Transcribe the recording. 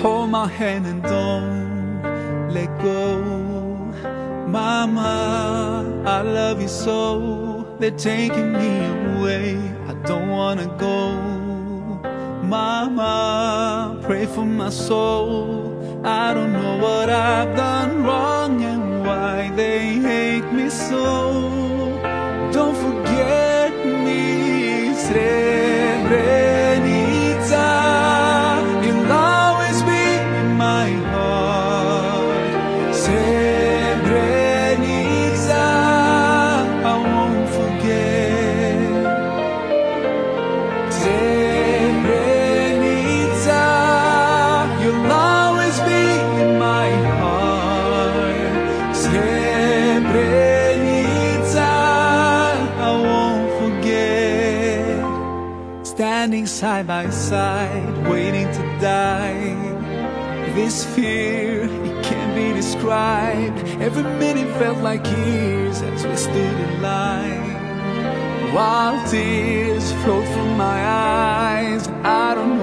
Hold my hand and don't let go. Mama, I love you so. They're taking me away, I don't wanna go. Mama, pray for my soul. I don't know what I've done wrong and why they hate me so. Don't forget me, Srebrenica. You'll always be in my heart, Srebrenica. I won't forget, Srebrenica. You'll always be in my heart, Srebrenica. I won't forget. Standing side by side, waiting to die. This fear, it can't be described. Every minute felt like years as we stood in line. While tears flowed from my eyes, I don't